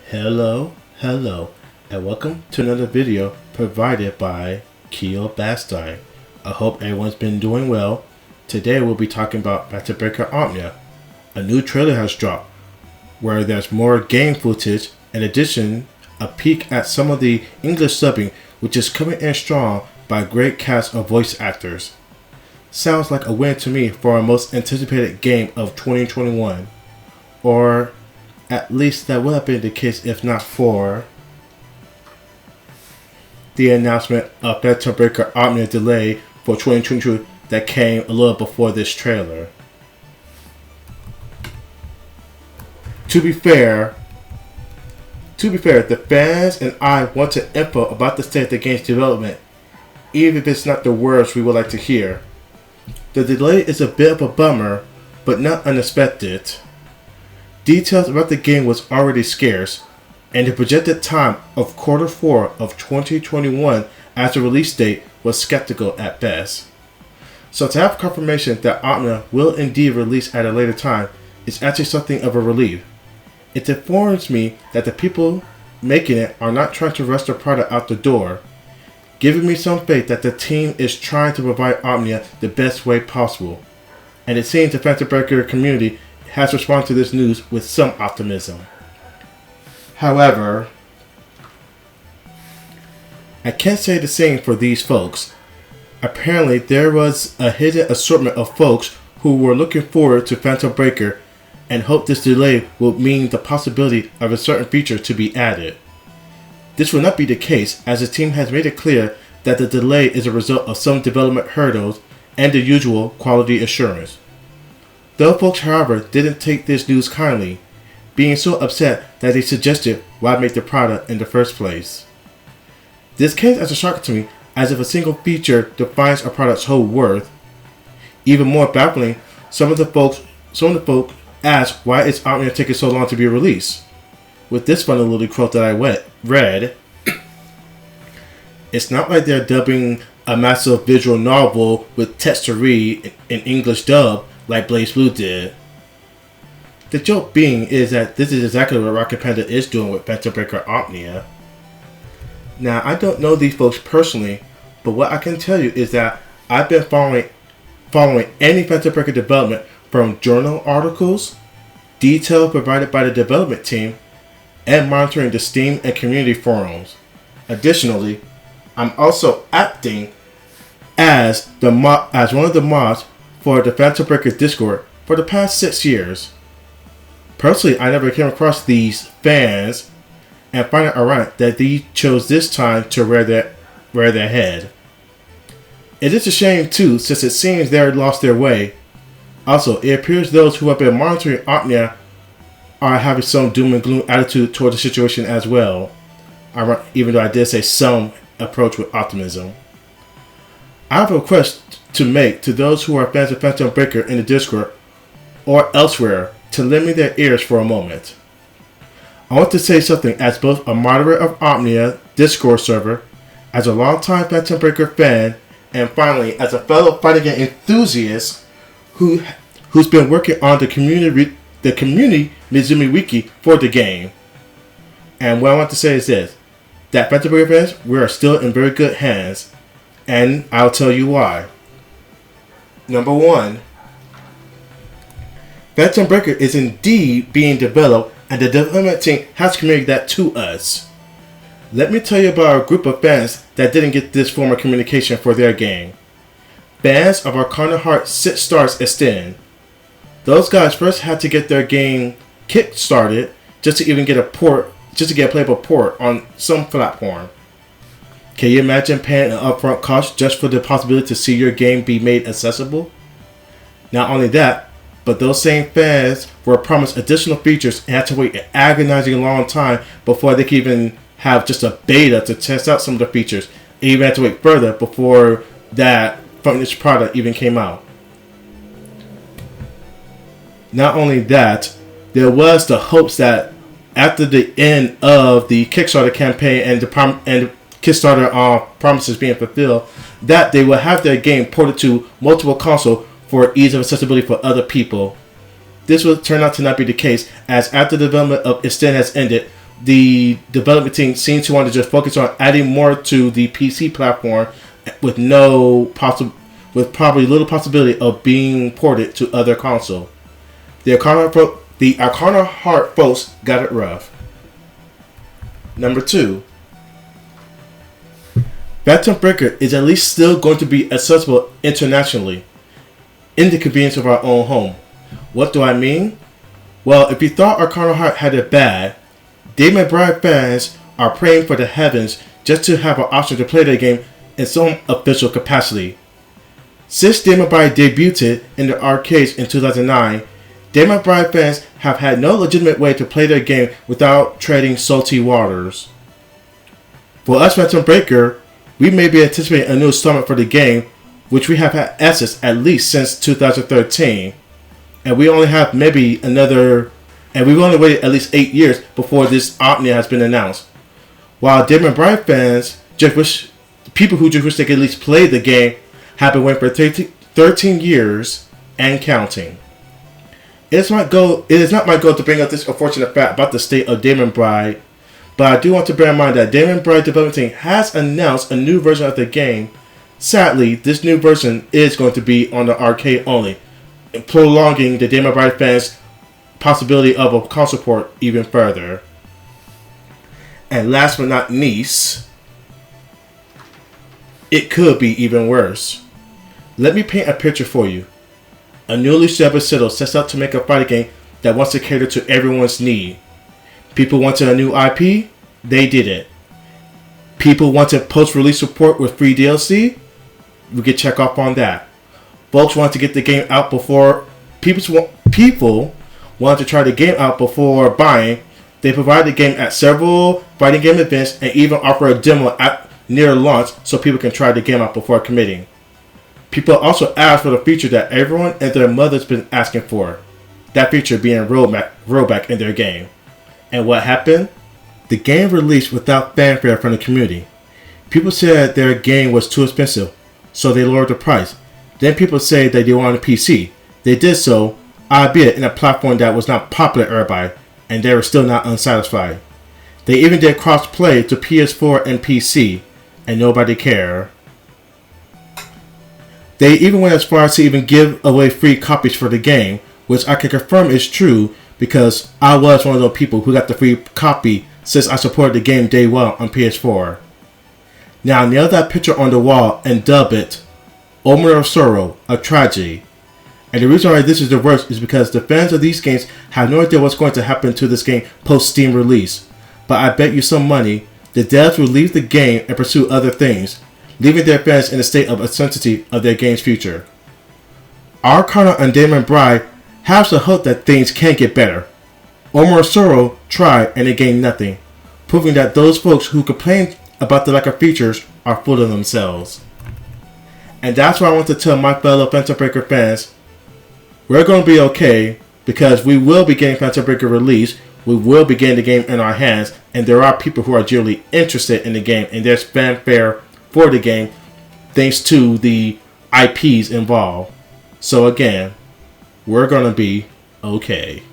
Hello, and welcome to another video provided by K-BAS. I hope everyone's been doing well. Today we'll be talking about Omnia. A new trailer has dropped, where there's more game footage. In addition, a peek at some of the English subbing, which is coming in strong by a great cast of voice actors. Sounds like a win to me for our most anticipated game of 2021. Or at least that would have been the case if not for the announcement of Phantom Breaker Omnia delay for 2022 that came a little before this trailer. To be fair, the fans and I wanted info about the state of the game's development, even if it's not the words we would like to hear. The delay is a bit of a bummer, but not unexpected. Details about the game was already scarce, and the projected time of Q4 of 2021 as a release date was skeptical at best. So to have confirmation that Omnia will indeed release at a later time is actually something of a relief. It informs me that the people making it are not trying to rush the product out the door, giving me some faith that the team is trying to provide Omnia the best way possible. And it seems the Phantom Breaker community has responded to this news with some optimism. However, I can't say the same for these folks. Apparently, there was a hidden assortment of folks who were looking forward to Phantom Breaker and hoped this delay would mean the possibility of a certain feature to be added. This will not be the case, as the team has made it clear that the delay is a result of some development hurdles and the usual quality assurance. Though folks, however, didn't take this news kindly, being so upset that they suggested why make the product in the first place. This came as a shock to me, as if a single feature defines a product's whole worth. Even more baffling, some of the folks asked why is Omnia taking so long to be released. With this funny little quote that I read, it's not like they're dubbing a massive visual novel with text to read in English dub like Blaze Blue did. The joke being is that this is exactly what Rocket Panda is doing with Phantom Breaker Omnia. Now, I don't know these folks personally, but what I can tell you is that I've been following any Phantom Breaker development from journal articles, detail provided by the development team, and monitoring the Steam and community forums. Additionally, I'm also acting as one of the mods for the Phantom Breaker Discord for the past 6 years. Personally, I never came across these fans and find it ironic that they chose this time to rear their head. It is a shame too, since it seems they lost their way. Also, it appears those who have been monitoring Omnia are having some doom and gloom attitude toward the situation as well, even though I did say some approach with optimism. I have a request to make to those who are fans of Phantom Breaker in the Discord or elsewhere to lend me their ears for a moment. I want to say something as both a moderator of Omnia Discord server, as a longtime Phantom Breaker fan, and finally as a fellow fighting game enthusiast who's been working on the community Mizumi Wiki for the game. And what I want to say is this, that Phantom Breaker fans, we are still in very good hands, and I'll tell you why. Number 1, Phantom Breaker is indeed being developed, and the development team has communicated that to us. Let me tell you about a group of fans that didn't get this form of communication for their game. Fans of Arcana Heart 6 Stars Extend. Those guys first had to get their game kick-started just to get a playable port on some platform. Can you imagine paying an upfront cost just for the possibility to see your game be made accessible? Not only that, but those same fans were promised additional features and had to wait an agonizing long time before they could even have just a beta to test out some of the features. And even had to wait further before that finished product even came out. Not only that, there was the hopes that after the end of the Kickstarter campaign and the Kickstarter promises being fulfilled, that they will have their game ported to multiple consoles for ease of accessibility for other people. This will turn out to not be the case, as after the development of Extend has ended, the development team seems to want to just focus on adding more to the PC platform with probably little possibility of being ported to other console. The Arcana Heart folks got it rough. Number 2. Phantom Breaker is at least still going to be accessible internationally in the convenience of our own home. What do I mean? Well, if you thought Arcana Heart had it bad, Dave McBride fans are praying for the heavens just to have an option to play the game in some official capacity. Since Dave McBride debuted in the arcades in 2009, Dave McBride fans have had no legitimate way to play their game without treading salty waters. For us Phantom Breaker, we may be anticipating a new installment for the game, which we have had access at least since 2013, and we've only waited at least 8 years before this Omnia has been announced. While Dave McBride fans people who just wish they could at least play the game have been waiting for 13 years and counting. It is not my goal to bring up this unfortunate fact about the state of Dave McBride, but I do want to bear in mind that Dave McBride development team has announced a new version of the game. Sadly, this new version is going to be on the arcade only, prolonging the Dave McBride fans' possibility of a console port even further. And last but not least, it could be even worse. Let me paint a picture for you. A newly established studio sets out to make a fighting game that wants to cater to everyone's need. People wanted a new IP? They did it. People wanted post-release support with free DLC? We could check off on that. Folks want to get the game out before people want to try the game out before buying. They provide the game at several fighting game events and even offer a demo near launch so people can try the game out before committing. People also ask for the feature that everyone and their mother's been asking for. That feature being rollback in their game. And what happened? The game released without fanfare from the community. People said their game was too expensive, so they lowered the price. Then people said that they wanted a PC. They did so, albeit in a platform that was not popular to everybody, and they were still not unsatisfied. They even did cross-play to PS4 and PC, and nobody cared. They even went as far as to even give away free copies for the game, which I can confirm is true because I was one of those people who got the free copy since I supported the game day one on PS4. Now nail that picture on the wall and dub it Omnia of Sorrow, a tragedy. And the reason why this is the worst is because the fans of these games have no idea what's going to happen to this game post-Steam release. But I bet you some money, the devs will leave the game and pursue other things, leaving their fans in a state of uncertainty of their game's future. Arcana and Dave McBride have the hope that things can get better. Omnia of Sorrow tried and they gained nothing, proving that those folks who complain about the lack of features are full of themselves. And that's why I want to tell my fellow Phantom Breaker fans, we're going to be okay because we will be getting Phantom Breaker released, we will be getting the game in our hands, and there are people who are genuinely interested in the game and there's fanfare for the game thanks to the IPs involved. So again, we're going to be okay.